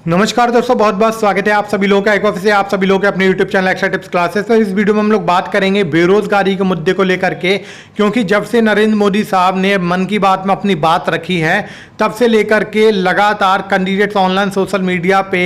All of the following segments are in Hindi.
नमस्कार दोस्तों, बहुत बहुत स्वागत है आप सभी लोगों का एक बार फिर से आप सभी लोगों के अपने YouTube channel extra tips classes. तो इस वीडियो में हम लोग बात करेंगे बेरोजगारी के मुद्दे को लेकर के, क्योंकि जब से नरेंद्र मोदी साहब ने मन की बात में अपनी बात रखी है तब से लेकर के लगातार कैंडिडेट्स ऑनलाइन सोशल मीडिया पे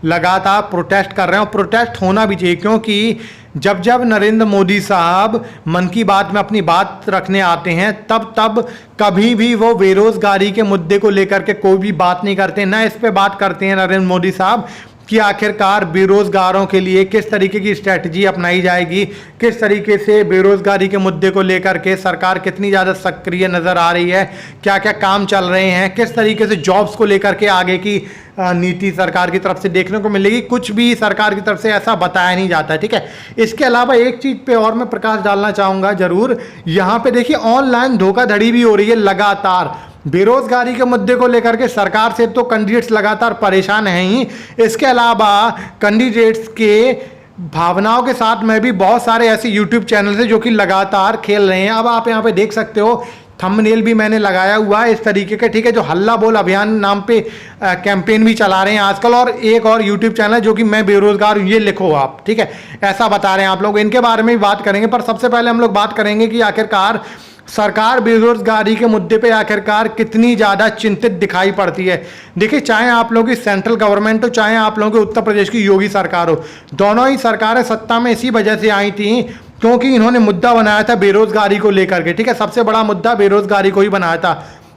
लगातार प्रोटेस्ट कर रहे हैं और प्रोटेस्ट होना भी चाहिए, क्योंकि जब जब नरेंद्र मोदी साहब मन की बात में अपनी बात रखने आते हैं तब तब कभी भी वो बेरोजगारी के मुद्दे को लेकर के कोई भी बात नहीं करते, ना इस पे बात करते हैं नरेंद्र मोदी साहब कि आखिरकार बेरोजगारों के लिए किस तरीके की स्ट्रैटेजी अपनाई जाएगी, किस तरीके से बेरोजगारी के मुद्दे को लेकर के सरकार कितनी ज़्यादा सक्रिय नज़र आ रही है, क्या क्या काम चल रहे हैं, किस तरीके से जॉब्स को लेकर के आगे की नीति सरकार की तरफ से देखने को मिलेगी। कुछ भी सरकार की तरफ से ऐसा बताया नहीं जाता है, ठीक है। इसके अलावा एक चीज़ पे और मैं प्रकाश डालना चाहूँगा ज़रूर, यहाँ पे देखिए ऑनलाइन धोखाधड़ी भी हो रही है लगातार। बेरोजगारी के मुद्दे को लेकर के सरकार से तो कैंडिडेट्स लगातार परेशान हैं ही, इसके अलावा कैंडिडेट्स के भावनाओं के साथ में भी बहुत सारे ऐसे यूट्यूब चैनल हैं जो कि लगातार खेल रहे हैं। अब आप यहाँ पे देख सकते हो, थंबनेल भी मैंने लगाया हुआ है इस तरीके के, ठीक है, जो हल्ला बोल अभियान नाम पे कैंपेन भी चला रहे हैं आजकल। और एक और यूट्यूब चैनल जो कि मैं बेरोजगार हूँ ये लिखो आप, ठीक है, ऐसा बता रहे हैं आप लोग। इनके बारे में भी बात करेंगे, पर सबसे पहले हम लोग बात करेंगे कि आखिरकार सरकार बेरोजगारी के मुद्दे पे आखिरकार कितनी ज़्यादा चिंतित दिखाई पड़ती है। देखिए, चाहे आप लोगों की सेंट्रल गवर्नमेंट हो, चाहे आप लोगों की उत्तर प्रदेश की योगी सरकार हो, दोनों ही सरकारें सत्ता में इसी वजह से आई थी क्योंकि इन्होंने मुद्दा बनाया था बेरोजगारी को लेकर के, ठीक है। सबसे बड़ा मुद्दा बेरोजगारी को ही बनाया था।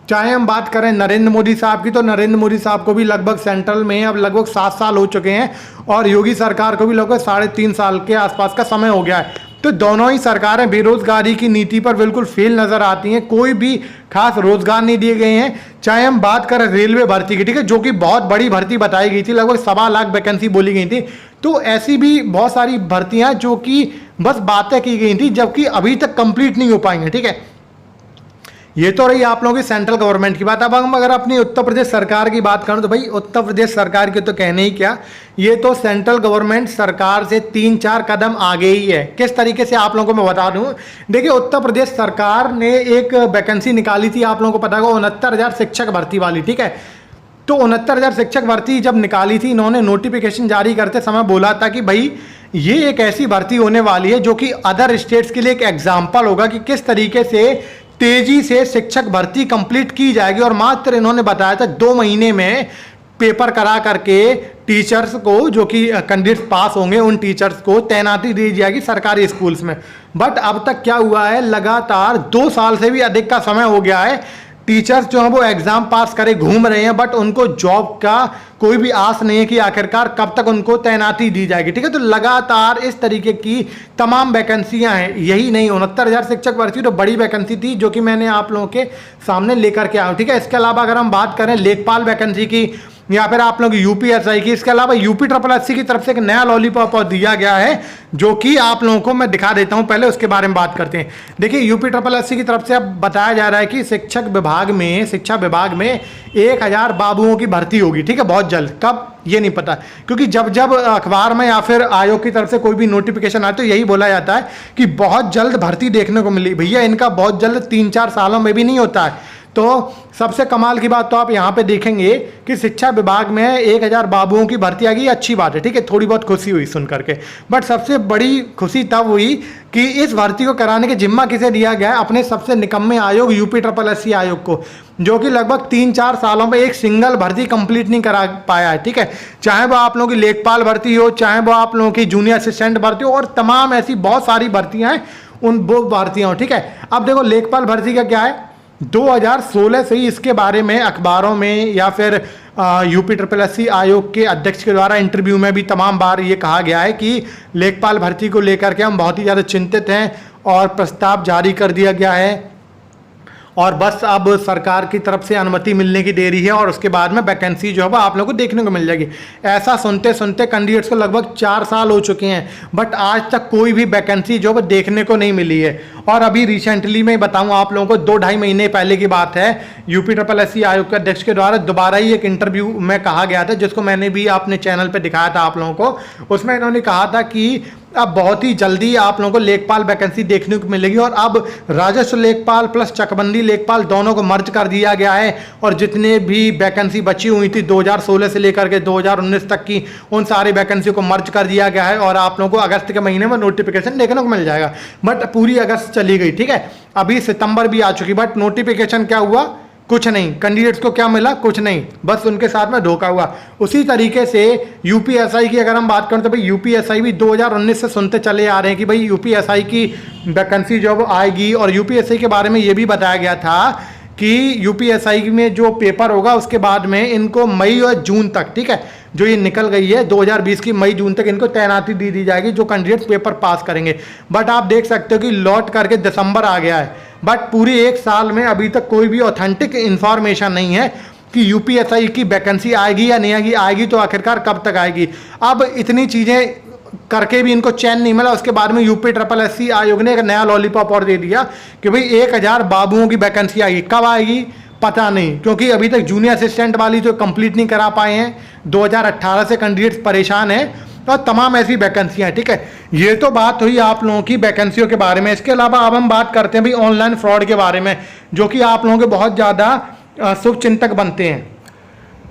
चाहे हम बात करें नरेंद्र मोदी साहब की, तो नरेंद्र मोदी साहब को भी लगभग सेंट्रल में अब लगभग 7 साल हो चुके हैं और योगी सरकार को भी लगभग 3.5 साल के आसपास का समय हो गया है। तो दोनों ही सरकारें बेरोजगारी की नीति पर बिल्कुल फेल नजर आती हैं, कोई भी खास रोजगार नहीं दिए गए हैं। चाहे हम बात करें रेलवे भर्ती की, ठीक है, जो कि बहुत बड़ी भर्ती बताई गई थी, लगभग 1.25 लाख वैकेंसी बोली गई थी। तो ऐसी भी बहुत सारी भर्तियां जो कि बस बातें की गई थी, जबकि अभी तक कंप्लीट नहीं हो पाई हैं, ठीक है। ये तो रही आप लोगों की सेंट्रल गवर्नमेंट की बात। अब हम अगर अपनी उत्तर प्रदेश सरकार की बात करें तो भाई उत्तर प्रदेश सरकार के तो कहने ही क्या, ये तो सेंट्रल गवर्नमेंट सरकार से 3-4 कदम आगे ही है। किस तरीके से आप लोगों को मैं बता दूं, देखिए उत्तर प्रदेश सरकार ने एक वैकेंसी निकाली थी, आप लोगों को पता होगा, 69,000 शिक्षक भर्ती वाली, ठीक है। तो 69,000 शिक्षक भर्ती जब निकाली थी, इन्होंने नोटिफिकेशन जारी करते समय बोला था कि भाई ये एक ऐसी भर्ती होने वाली है जो कि अदर स्टेट्स के लिए एक एग्जाम्पल होगा कि किस तरीके से तेजी से शिक्षक भर्ती कंप्लीट की जाएगी। और मात्र इन्होंने बताया था 2 महीने में पेपर करा करके टीचर्स को, जो कि कैंडिडेट्स पास होंगे, उन टीचर्स को तैनाती दी जाएगी सरकारी स्कूल्स में। बट अब तक क्या हुआ है, लगातार 2 साल से भी अधिक का समय हो गया है, टीचर्स जो हैं वो एग्जाम पास करे घूम रहे हैं, बट उनको जॉब का कोई भी आस नहीं है कि आखिरकार कब तक उनको तैनाती दी जाएगी, ठीक है। तो लगातार इस तरीके की तमाम वैकेंसियां हैं, यही नहीं 69,000 शिक्षक भर्ती तो बड़ी वैकेंसी थी जो कि मैंने आप लोगों के सामने लेकर के आया हूं, ठीक है। इसके अलावा अगर हम बात करें लेखपाल वैकेंसी की या फिर आप लोग यूपीएसआई की, इसके अलावा यूपी की तरफ से एक नया लॉलीपॉप दिया गया है जो कि आप लोगों को मैं दिखा देता हूं, पहले उसके बारे में बात करते हैं। देखिए यूपी की तरफ से अब बताया जा रहा है कि शिक्षा विभाग में 1,000 बाबुओं की भर्ती होगी, ठीक है, बहुत जल्द। कब ये नहीं पता, क्योंकि जब जब अखबार में या फिर आयोग की तरफ से कोई भी नोटिफिकेशन आए तो यही बोला जाता है कि बहुत जल्द भर्ती देखने को मिली। भैया इनका बहुत जल्द 3-4 सालों में भी नहीं होता है। तो सबसे कमाल की बात तो आप यहाँ पे देखेंगे कि शिक्षा विभाग में 1,000 बाबुओं की भर्ती आ गई, अच्छी बात है, ठीक है, थोड़ी बहुत खुशी हुई सुन करके। बट सबसे बड़ी खुशी तब हुई कि इस भर्ती को कराने के जिम्मा किसे दिया गया, अपने सबसे निकम्मे आयोग यूपी आयोग को, जो कि लगभग 3-4 सालों में एक सिंगल भर्ती कंप्लीट नहीं करा पाया है, ठीक है। चाहे वो आप लोगों की लेखपाल भर्ती हो, चाहे वो आप लोगों की जूनियर असिस्टेंट भर्ती हो, और तमाम ऐसी बहुत सारी भर्तियां हैं, उन वो भर्तियां हो, ठीक है। अब देखो लेखपाल भर्ती का क्या है, 2016 से ही इसके बारे में अखबारों में या फिर यूपी आयोग के अध्यक्ष के द्वारा इंटरव्यू में भी तमाम बार ये कहा गया है कि लेखपाल भर्ती को लेकर के हम बहुत ही ज़्यादा चिंतित हैं और प्रस्ताव जारी कर दिया गया है और बस अब सरकार की तरफ से अनुमति मिलने की देरी है और उसके बाद में वैकेंसी जो है वो आप लोगों को देखने को मिल जाएगी। ऐसा सुनते सुनते कैंडिडेट्स को लगभग 4 साल हो चुके हैं, बट आज तक कोई भी वैकेंसी जो है वो देखने को नहीं मिली है। और अभी रिसेंटली मैं बताऊं आप लोगों को, 2-2.5 महीने पहले की बात है, यूपी आयोग के अध्यक्ष के द्वारा दोबारा ही एक इंटरव्यू में कहा गया था, जिसको मैंने भी अपने चैनल पर दिखाया था आप लोगों को। उसमें इन्होंने कहा था कि अब बहुत ही जल्दी आप लोगों को लेखपाल वैकेंसी देखने को मिलेगी। और अब राजस्व लेखपाल प्लस चकबंदी लेखपाल दोनों को मर्ज कर दिया गया है, और जितने भी वैकेंसी बची हुई थी 2016 से लेकर के 2019 तक की, उन सारी वैकेंसी को मर्ज कर दिया गया है। और आप लोगों को अगस्त के महीने में नोटिफिकेशन देखने को मिल जाएगा। बट पूरी अगस्त चली गई, ठीक है, अभी सितंबर भी आ चुकी, बट नोटिफिकेशन क्या हुआ, कुछ नहीं। कैंडिडेट्स को क्या मिला, कुछ नहीं, बस उनके साथ में धोखा हुआ। उसी तरीके से यूपीएसआई की अगर हम बात करें तो भाई यूपीएसआई भी 2019 से सुनते चले आ रहे हैं कि भाई यूपीएसआई की वैकेंसी जब आएगी। और यूपीएसआई के बारे में ये भी बताया गया था कि यूपीएसआई में जो पेपर होगा उसके बाद में इनको मई और जून तक, ठीक है, जो ये निकल गई है 2020 की मई जून तक इनको तैनाती दी जाएगी जो कैंडिडेट पेपर पास करेंगे। बट आप देख सकते हो कि लौट करके दिसंबर आ गया है, बट पूरी एक साल में अभी तक कोई भी ऑथेंटिक इंफॉर्मेशन नहीं है कि यूपीएसआई की वैकेंसी आएगी या नहीं आएगी, आएगी तो आखिरकार कब तक आएगी। अब इतनी चीज़ें करके भी इनको चैन नहीं मिला। उसके बाद में यूपी ट्रिपल एससी आयोग ने एक नया लॉलीपॉप और दे दिया कि भाई 1000 बाबुओं की वैकेंसी आएगी। कब आएगी पता नहीं, क्योंकि अभी तक जूनियर असिस्टेंट वाली तो कंप्लीट नहीं करा पाए हैं। 2018 से कैंडिडेट्स परेशान हैं और तमाम ऐसी वैकेंसियां हैं, ठीक है। ये तो बात हुई आप लोगों की वैकेंसियों के बारे में। इसके अलावा अब हम बात करते हैं भाई ऑनलाइन फ्रॉड के बारे में, जो कि आप लोगों के बहुत ज़्यादा शुभचिंतक बनते हैं।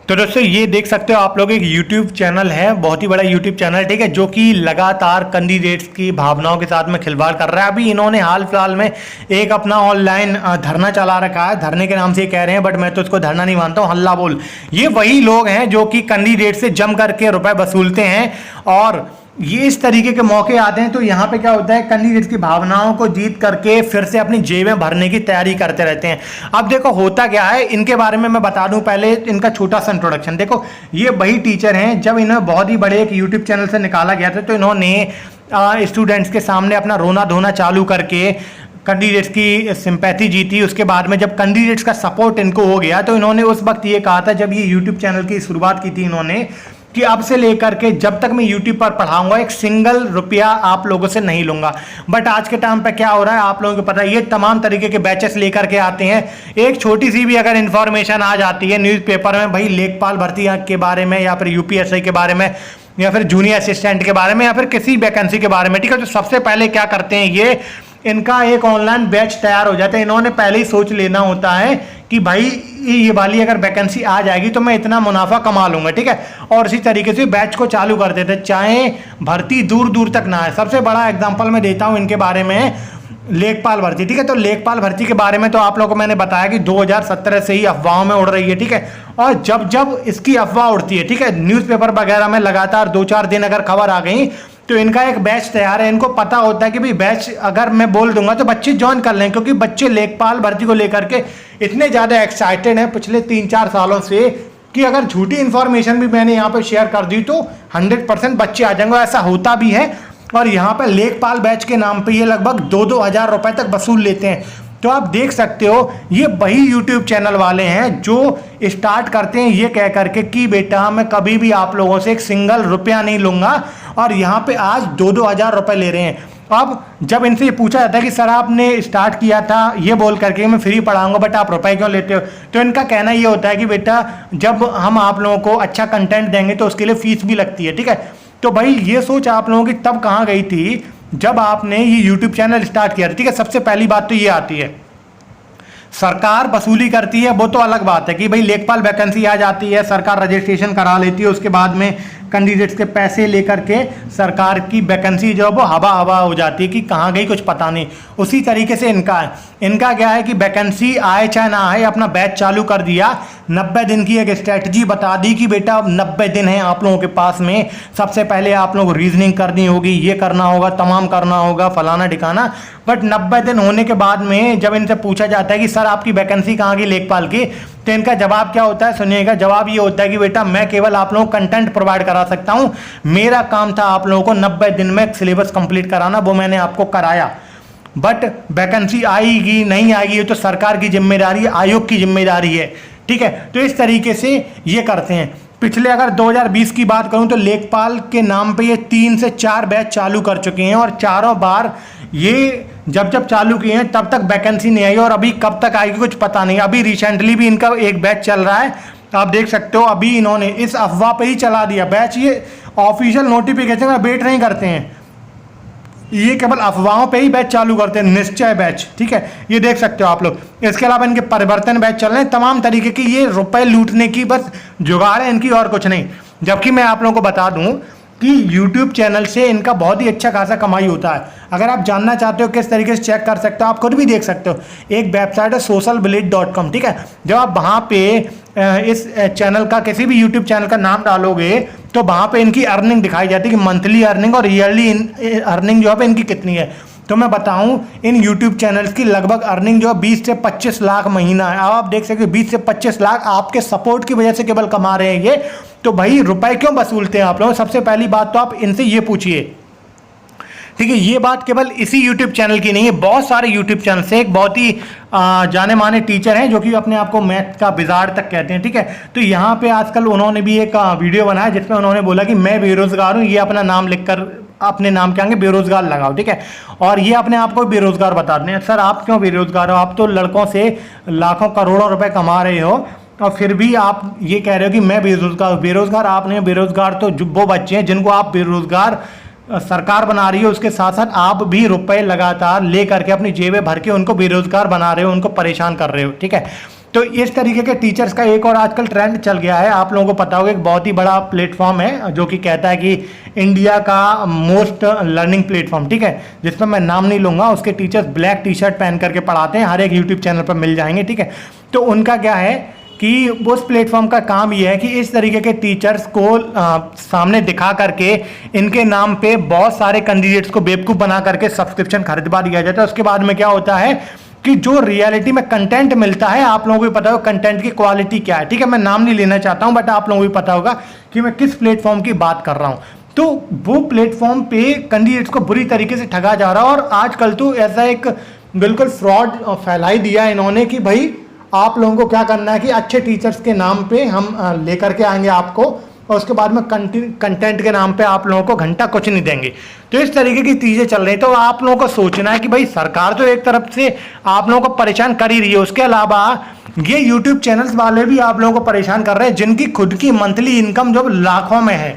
तो दोस्तों ये देख सकते हो आप लोग, एक YouTube चैनल है, बहुत ही बड़ा YouTube चैनल, ठीक है, जो कि लगातार कैंडिडेट्स की भावनाओं के साथ में खिलवाड़ कर रहा है। अभी इन्होंने हाल फिलहाल में एक अपना ऑनलाइन धरना चला रखा है, धरने के नाम से कह रहे हैं, बट मैं तो इसको धरना नहीं मानता हूँ, हल्ला बोल। ये वही लोग हैं जो कि कैंडिडेट से जम करके रुपए वसूलते हैं, और ये इस तरीके के मौके आते हैं तो यहाँ पे क्या होता है, कैंडिडेट की भावनाओं को जीत करके फिर से अपनी जेबें भरने की तैयारी करते रहते हैं। अब देखो होता क्या है, इनके बारे में मैं बता दूं, पहले इनका छोटा सा इंट्रोडक्शन। देखो ये वही टीचर हैं, जब इन्हें बहुत ही बड़े एक यूट्यूब चैनल से निकाला गया था तो इन्होंने स्टूडेंट्स के सामने अपना रोना धोना चालू करके कैंडिडेट्स की सिंपैथी जीती। उसके बाद में जब कैंडिडेट्स का सपोर्ट इनको हो गया तो इन्होंने उस वक्त ये कहा था, जब ये यूट्यूब चैनल की शुरुआत की थी इन्होंने, कि अब से लेकर के जब तक मैं YouTube पर पढ़ाऊंगा 1 सिंगल रुपया आप लोगों से नहीं लूंगा। बट आज के टाइम पे क्या हो रहा है आप लोगों को पता है, ये तमाम तरीके के बैचेस लेकर के आते हैं। एक छोटी सी भी अगर इंफॉर्मेशन आ जाती है न्यूज़पेपर में, भाई लेखपाल भर्ती के बारे में या फिर यूपीएसआई के बारे में या फिर जूनियर असिस्टेंट के बारे में या फिर किसी वैकेंसी के बारे में, ठीक है, तो सबसे पहले क्या करते हैं, ये इनका एक ऑनलाइन बैच तैयार हो जाता है। इन्होंने पहले ही सोच लेना होता है कि भाई ये वाली अगर वैकेंसी आ जाएगी तो मैं इतना मुनाफा कमा लूंगा, ठीक है, और इसी तरीके से बैच को चालू कर देते, चाहे भर्ती दूर दूर तक ना है। सबसे बड़ा एग्जांपल मैं देता हूं इनके बारे में, लेखपाल भर्ती, ठीक है। तो लेखपाल भर्ती के बारे में तो आप लोगों को मैंने बताया कि 2017 से ही अफवाहों में उड़ रही है, ठीक है, और जब जब इसकी अफवाह उड़ती है, ठीक है, न्यूज़पेपर वगैरह में लगातार 2-4 दिन अगर खबर आ गई तो इनका एक बैच तैयार है। इनको पता होता है कि भाई बैच अगर मैं बोल दूंगा तो बच्चे ज्वाइन कर लें, क्योंकि बच्चे लेखपाल भर्ती को लेकर के इतने ज़्यादा एक्साइटेड हैं पिछले 3-4 सालों से कि अगर झूठी इंफॉर्मेशन भी मैंने यहाँ पे शेयर कर दी तो 100% बच्चे आ जाएंगे। ऐसा होता भी है, और यहाँ पे लेखपाल बैच के नाम पे ये लगभग 2-2 हज़ार रुपए तक वसूल लेते हैं। तो आप देख सकते हो ये वही YouTube चैनल वाले हैं जो स्टार्ट करते हैं ये कह करके कि बेटा मैं कभी भी आप लोगों से 1 सिंगल रुपया नहीं लूंगा, और यहाँ पे आज 2-2 हज़ार रुपए ले रहे हैं। अब जब इनसे ये पूछा जाता है कि सर आपने स्टार्ट किया था ये बोल करके मैं फ्री पढ़ाऊंगा, बट आप रुपए क्यों लेते हो, तो इनका कहना ये होता है कि बेटा जब हम आप लोगों को अच्छा कंटेंट देंगे तो उसके लिए फीस भी लगती है, ठीक है। तो भाई ये सोच आप लोगों की तब कहाँ गई थी जब आपने ये YouTube चैनल स्टार्ट किया, ठीक है। सबसे पहली बात तो ये आती है, सरकार वसूली करती है, वो तो अलग बात है कि भाई लेखपाल वैकेंसी आ जाती है, सरकार रजिस्ट्रेशन करा लेती है, उसके बाद में कैंडिडेट्स के पैसे लेकर के सरकार की वैकेंसी जो है वो हवा हवा हो जाती है कि कहाँ गई कुछ पता नहीं। उसी तरीके से इनका है, इनका क्या है कि वैकेंसी आए चाहे ना आए अपना बैच चालू कर दिया, 90 दिन की एक स्ट्रैटेजी बता दी कि बेटा अब 90 दिन है आप लोगों के पास में, सबसे पहले आप लोगों को रीजनिंग करनी होगी, ये करना होगा, तमाम करना होगा, फलाना ठिकाना। बट 90 दिन होने के बाद में जब इनसे पूछा जाता है कि सर आपकी वैकेंसी कहाँ गई लेखपाल की, तो इनका जवाब क्या होता है, सुनिएगा। जवाब ये होता है कि बेटा मैं केवल आप लोगों को कंटेंट प्रोवाइड करा सकता हूं, मेरा काम था आप लोगों को 90 दिन में सिलेबस कंप्लीट कराना, वो मैंने आपको कराया। बट वैकेंसी आएगी नहीं आएगी ये तो सरकार की जिम्मेदारी है, आयोग की जिम्मेदारी है, ठीक है। तो इस तरीके से ये करते हैं। पिछले अगर 2020 की बात करूं तो लेखपाल के नाम पे ये 3 से 4 बैच चालू कर चुके हैं, और चारों बार ये जब चालू किए हैं तब तक वैकेंसी नहीं आई, और अभी कब तक आएगी कुछ पता नहीं। अभी रिसेंटली भी इनका एक बैच चल रहा है, आप देख सकते हो। अभी इन्होंने इस अफवाह पे ही चला दिया बैच, ये ऑफिशियल नोटिफिकेशन का वेट नहीं करते हैं। ये केवल अफवाहों पे ही बैच चालू करते हैं, निश्चय बैच, ठीक है, ये देख सकते हो आप लोग। इसके अलावा इनके परिवर्तन बैच चल रहे हैं, तमाम तरीके की ये रुपए लूटने की बस जुगाड़ है इनकी, और कुछ नहीं। जबकि मैं आप लोगों को बता दूं कि YouTube चैनल से इनका बहुत ही अच्छा खासा कमाई होता है। अगर आप जानना चाहते हो किस तरीके से चेक कर सकते हो, आप खुद भी देख सकते हो। एक वेबसाइट है socialblade.com, ठीक है। जब आप वहाँ पे इस चैनल का, किसी भी YouTube चैनल का नाम डालोगे तो वहाँ पे इनकी अर्निंग दिखाई जाती है कि मंथली अर्निंग और ईयरली अर्निंग जो है इनकी कितनी है। तो मैं बताऊं, इन YouTube चैनल्स की लगभग अर्निंग जो है 20 से 25 लाख महीना है। अब आप देख सकते हो 20 से 25 लाख आपके सपोर्ट की वजह से केवल कमा रहे हैं ये। तो भाई रुपए क्यों वसूलते हैं आप लोग? सबसे पहली बात तो आप इनसे ये पूछिए, ठीक है। ये बात केवल इसी YouTube चैनल की नहीं है, बहुत सारे YouTube चैनल से। एक बहुत ही जाने माने टीचर हैं जो कि अपने आप को मैथ का बिजार तक कहते हैं, ठीक है। तो यहाँ पे आजकल उन्होंने भी एक वीडियो बनाया जिसमें उन्होंने बोला कि मैं बेरोजगार हूँ, ये अपना नाम लिखकर अपने नाम के आगे बेरोजगार लगाओ, ठीक है। और ये अपने आप को बेरोजगार बताते हैं। सर आप क्यों बेरोजगार हो? आप तो लड़कों से लाखों करोड़ों रुपए कमा रहे हो और फिर भी आप ये कह रहे हो कि मैं बेरोजगार। बेरोजगार आप नहीं, बेरोजगार तो वो बच्चे हैं जिनको आप बेरोजगार सरकार बना रही है, उसके साथ साथ आप भी रुपए लगातार ले करके अपनी जेबें भर के उनको बेरोजगार बना रहे हो, उनको परेशान कर रहे हो, ठीक है। तो इस तरीके के टीचर्स का एक और आजकल ट्रेंड चल गया है। आप लोगों को पता होगा, एक बहुत ही बड़ा प्लेटफॉर्म है जो कि कहता है कि इंडिया का मोस्ट लर्निंग प्लेटफॉर्म, ठीक है, जिसमें मैं नाम नहीं लूंगा। उसके टीचर्स ब्लैक टी शर्ट पहन करके पढ़ाते हैं, हर एक यूट्यूब चैनल पर मिल जाएंगे, ठीक है। तो उनका क्या है कि उस प्लेटफॉर्म का काम ये है कि इस तरीके के टीचर्स को सामने दिखा करके इनके नाम पे बहुत सारे कैंडिडेट्स को बेवकूफ़ बना करके सब्सक्रिप्शन खरीदवा दिया जाता है। उसके बाद में क्या होता है कि जो रियलिटी में कंटेंट मिलता है, आप लोगों को भी पता होगा कंटेंट की क्वालिटी क्या है, ठीक है। मैं नाम नहीं लेना चाहता हूं, बट आप लोगों को भी पता होगा कि मैं किस प्लेटफॉर्म की बात कर रहा हूं। तो वो प्लेटफॉर्म पे कैंडिडेट्स को बुरी तरीके से ठगा जा रहा है। और आजकल तो ऐसा एक बिल्कुल फ्रॉड फैलाई दिया है इन्होंने कि भाई आप लोगों को क्या करना है कि अच्छे टीचर्स के नाम पे हम लेकर के आएंगे आपको, और उसके बाद में कंटेंट के नाम पे आप लोगों को घंटा कुछ नहीं देंगे। तो इस तरीके की चीज़ें चल रही हैं। तो आप लोगों को सोचना है कि भाई सरकार तो एक तरफ से आप लोगों को परेशान कर ही रही है, उसके अलावा ये यूट्यूब चैनल्स वाले भी आप लोगों को परेशान कर रहे हैं जिनकी खुद की मंथली इनकम जो लाखों में है।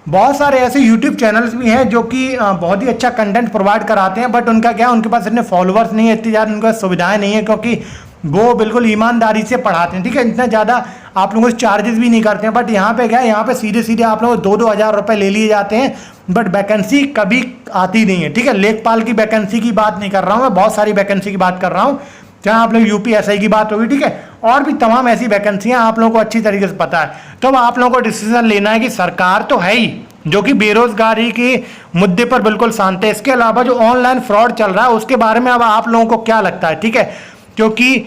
बहुत सारे ऐसे यूट्यूब चैनल्स भी हैं जो कि बहुत ही अच्छा कंटेंट प्रोवाइड कराते हैं, बट उनका क्या, उनके पास इतने फॉलोअर्स नहीं है, इतनी ज़्यादा उनके पास सुविधाएं नहीं है, क्योंकि वो बिल्कुल ईमानदारी से पढ़ाते हैं, ठीक है। इतना ज़्यादा आप लोगों से चार्जेस भी नहीं करते हैं। बट यहाँ पे क्या है, यहाँ पे सीधे सीधे आप लोगों को 2-2 हज़ार रुपये ले लिए जाते हैं, बट वैकेंसी कभी आती नहीं है, ठीक है। लेखपाल की वैकेंसी की बात नहीं कर रहा हूँ मैं, बहुत सारी वैकेंसी की बात कर रहा हूँ। जहाँ आप लोग UPSI की बात होगी, ठीक है, और भी तमाम ऐसी वैकेंसियाँ आप लोगों को अच्छी तरीके से पता है। तो अब आप लोगों को डिसीजन लेना है कि सरकार तो है ही जो कि बेरोजगारी के मुद्दे पर बिल्कुल शांत है, इसके अलावा जो ऑनलाइन फ्रॉड चल रहा है उसके बारे में अब आप लोगों को क्या लगता है, ठीक है, क्योंकि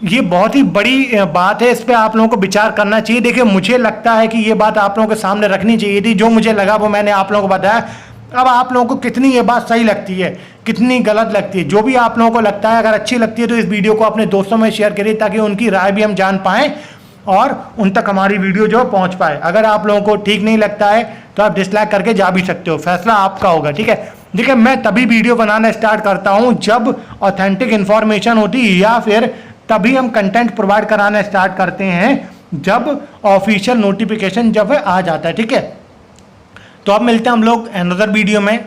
ये बहुत ही बड़ी बात है, इस पर आप लोगों को विचार करना चाहिए। देखिए मुझे लगता है कि ये बात आप लोगों के सामने रखनी चाहिए थी, जो मुझे लगा वो मैंने आप लोगों को बताया। अब आप लोगों को कितनी ये बात सही लगती है, कितनी गलत लगती है, जो भी आप लोगों को लगता है, अगर अच्छी लगती है तो इस वीडियो को अपने दोस्तों में शेयर करिए ताकि उनकी राय भी हम जान पाएँ और उन तक हमारी वीडियो जो है पहुँच पाए। अगर आप लोगों को ठीक नहीं लगता है तो आप डिसलाइक करके जा भी सकते हो, फैसला आपका होगा, ठीक है। देखिए मैं तभी वीडियो बनाना स्टार्ट करता हूँ जब ऑथेंटिक इन्फॉर्मेशन होती है, या फिर तभी हम कंटेंट प्रोवाइड कराना स्टार्ट करते हैं जब ऑफिशियल नोटिफिकेशन जब आ जाता है, ठीक है। तो अब मिलते हैं हम लोग अनदर वीडियो में।